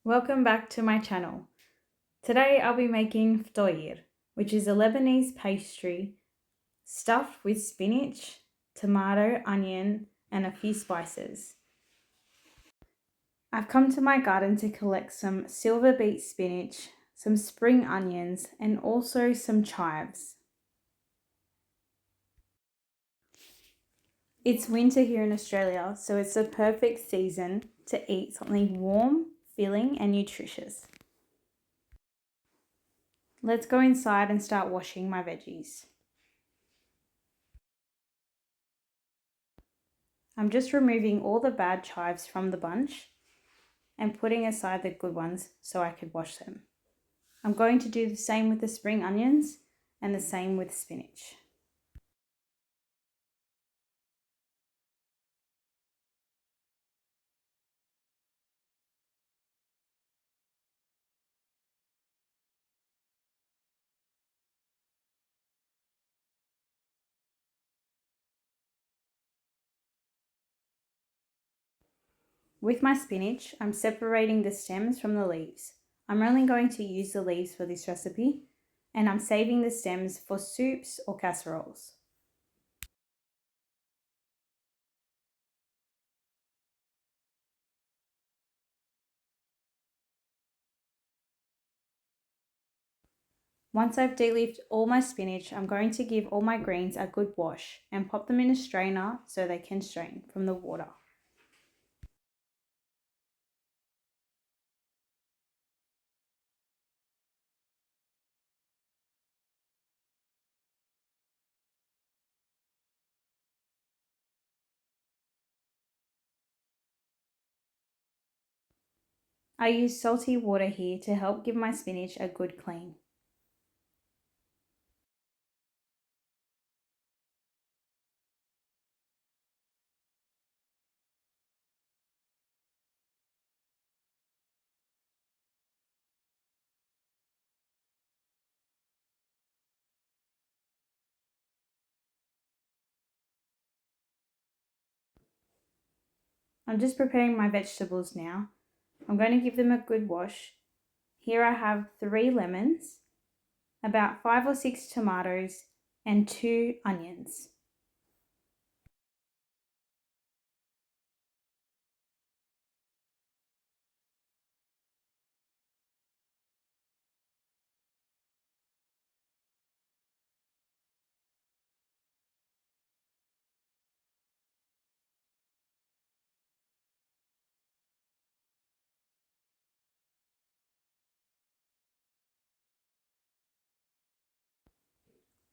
Welcome back to my channel. Today I'll be making Fatayer, which is a Lebanese pastry stuffed with spinach, tomato, onion, and a few spices. I've come to my garden to collect some silver beet spinach, some spring onions, and also some chives. It's winter here in Australia, so it's the perfect season to eat something warm, filling, and nutritious. Let's go inside and start washing my veggies. I'm just removing all the bad chives from the bunch and putting aside the good ones so I could wash them. I'm going to do the same with the spring onions and the same with spinach. With my spinach, I'm separating the stems from the leaves. I'm only going to use the leaves for this recipe, and I'm saving the stems for soups or casseroles. Once I've de-leafed all my spinach, I'm going to give all my greens a good wash and pop them in a strainer so they can strain from the water. I use salty water here to help give my spinach a good clean. I'm just preparing my vegetables now. I'm going to give them a good wash. Here I have 3 lemons, about 5 or 6 tomatoes, and 2 onions.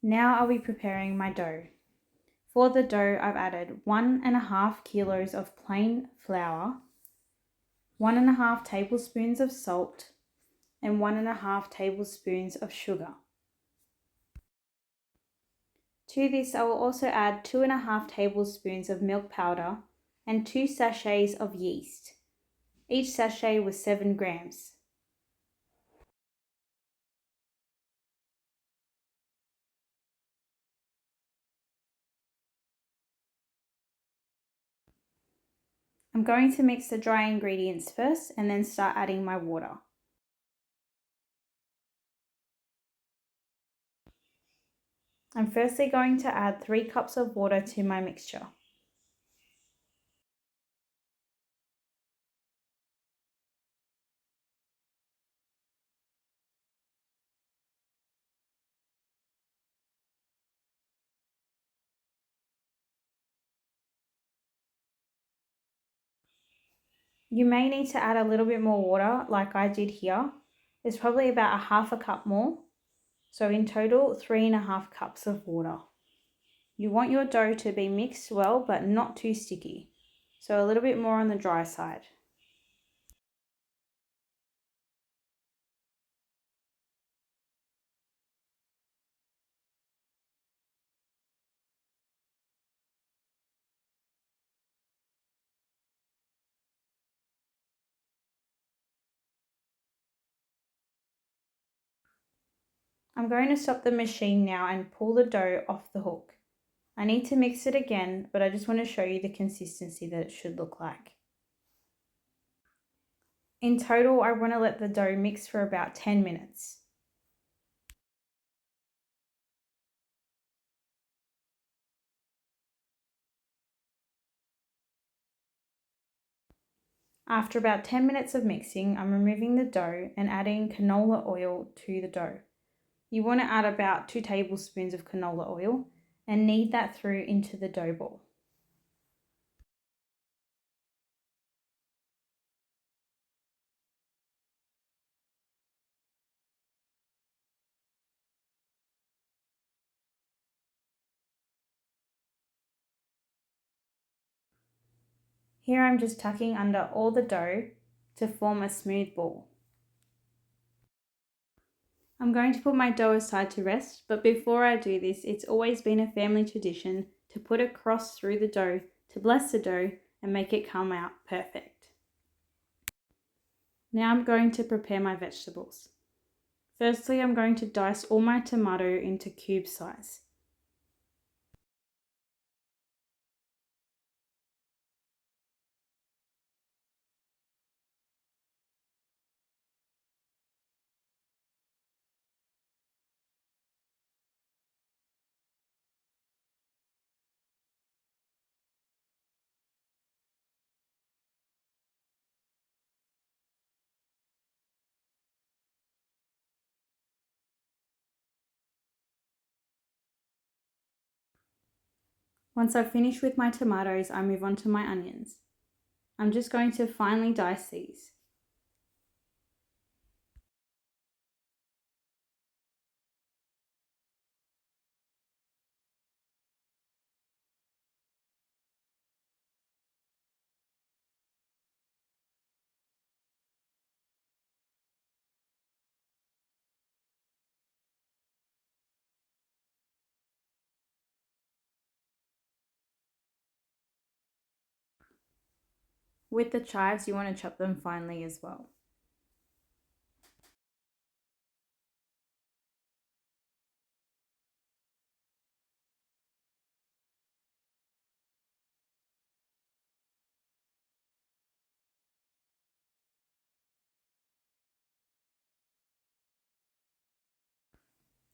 Now I'll be preparing my dough. For the dough, I've added 1.5 kilos of plain flour, 1.5 tablespoons of salt, and 1.5 tablespoons of sugar. To this, I will also add 2.5 tablespoons of milk powder and 2 sachets of yeast. Each sachet was 7 grams. I'm going to mix the dry ingredients first and then start adding my water. I'm firstly going to add 3 cups of water to my mixture. You may need to add a little bit more water like I did here. There's probably about a half a cup more. So in total, 3.5 cups of water. You want your dough to be mixed well but not too sticky. So a little bit more on the dry side. I'm going to stop the machine now and pull the dough off the hook. I need to mix it again, but I just want to show you the consistency that it should look like. In total, I want to let the dough mix for about 10 minutes. After about 10 minutes of mixing, I'm removing the dough and adding canola oil to the dough. You want to add about 2 tablespoons of canola oil and knead that through into the dough ball. Here I'm just tucking under all the dough to form a smooth ball. I'm going to put my dough aside to rest, but before I do this, it's always been a family tradition to put a cross through the dough to bless the dough and make it come out perfect. Now I'm going to prepare my vegetables. Firstly, I'm going to dice all my tomato into cube size. Once I've finished with my tomatoes, I move on to my onions. I'm just going to finely dice these. With the chives, you want to chop them finely as well.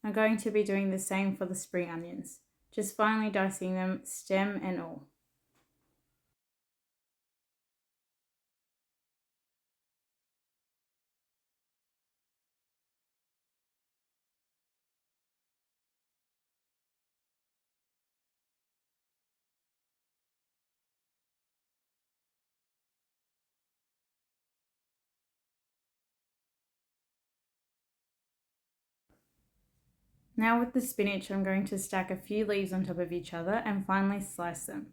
I'm going to be doing the same for the spring onions, just finely dicing them, stem and all. Now with the spinach, I'm going to stack a few leaves on top of each other and finely slice them.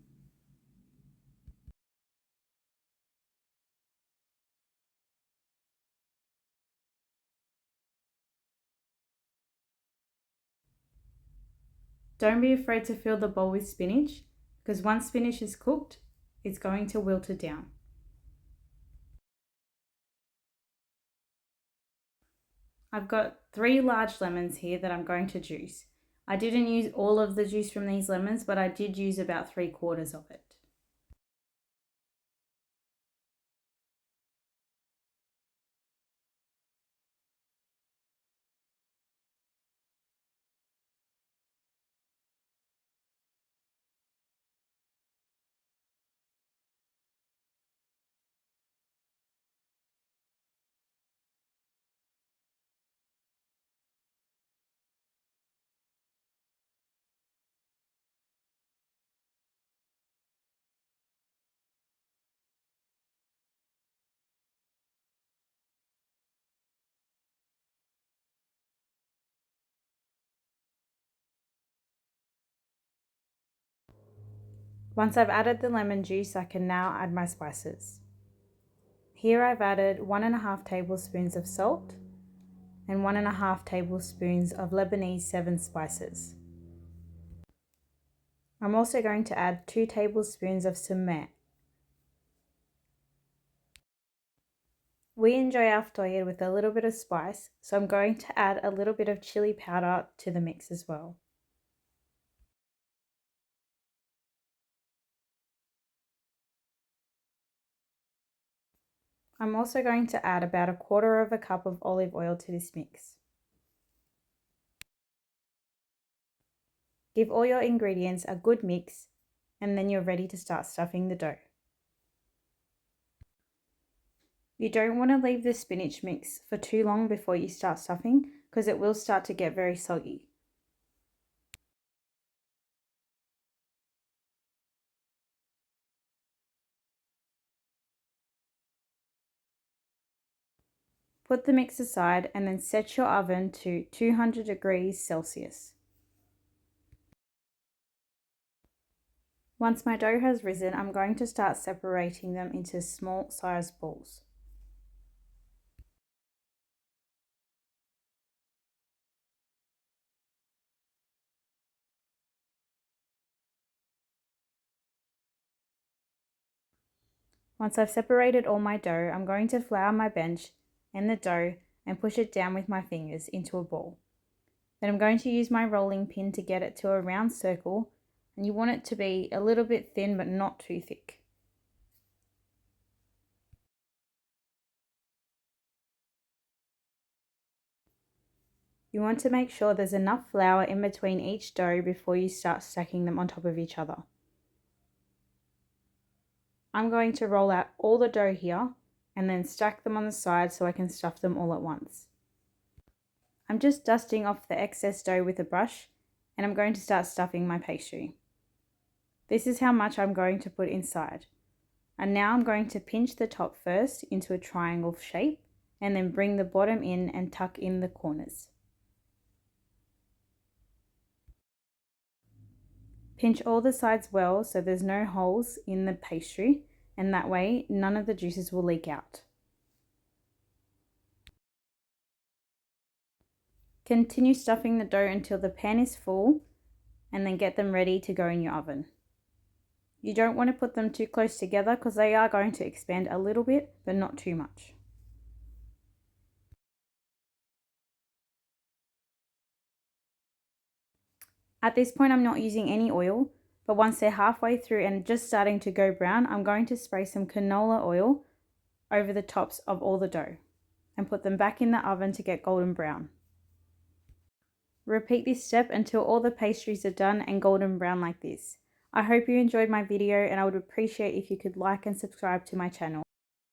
Don't be afraid to fill the bowl with spinach, because once spinach is cooked, it's going to wilt it down. I've got 3 large lemons here that I'm going to juice. I didn't use all of the juice from these lemons, but I did use about 3/4 of it. Once I've added the lemon juice, I can now add my spices. Here I've added 1.5 tablespoons of salt and 1.5 tablespoons of Lebanese 7 spices. I'm also going to add 2 tablespoons of Spinach. We enjoy our Fatayer with a little bit of spice, so I'm going to add a little bit of chili powder to the mix as well. I'm also going to add about 1/4 cup of olive oil to this mix. Give all your ingredients a good mix and then you're ready to start stuffing the dough. You don't want to leave the spinach mix for too long before you start stuffing because it will start to get very soggy. Put the mix aside and then set your oven to 200 degrees Celsius. Once my dough has risen, I'm going to start separating them into small sized balls. Once I've separated all my dough, I'm going to flour my bench and the dough and push it down with my fingers into a ball. Then I'm going to use my rolling pin to get it to a round circle, and you want it to be a little bit thin but not too thick. You want to make sure there's enough flour in between each dough before you start stacking them on top of each other. I'm going to roll out all the dough here and then stack them on the side so I can stuff them all at once. I'm just dusting off the excess dough with a brush and I'm going to start stuffing my pastry. This is how much I'm going to put inside. And now I'm going to pinch the top first into a triangle shape and then bring the bottom in and tuck in the corners. Pinch all the sides well so there's no holes in the pastry, and that way none of the juices will leak out. Continue stuffing the dough until the pan is full and then get them ready to go in your oven. You don't want to put them too close together because they are going to expand a little bit, but not too much. At this point, I'm not using any oil, but once they're halfway through and just starting to go brown, I'm going to spray some canola oil over the tops of all the dough and put them back in the oven to get golden brown. Repeat this step until all the pastries are done and golden brown like this. I hope you enjoyed my video and I would appreciate if you could like and subscribe to my channel.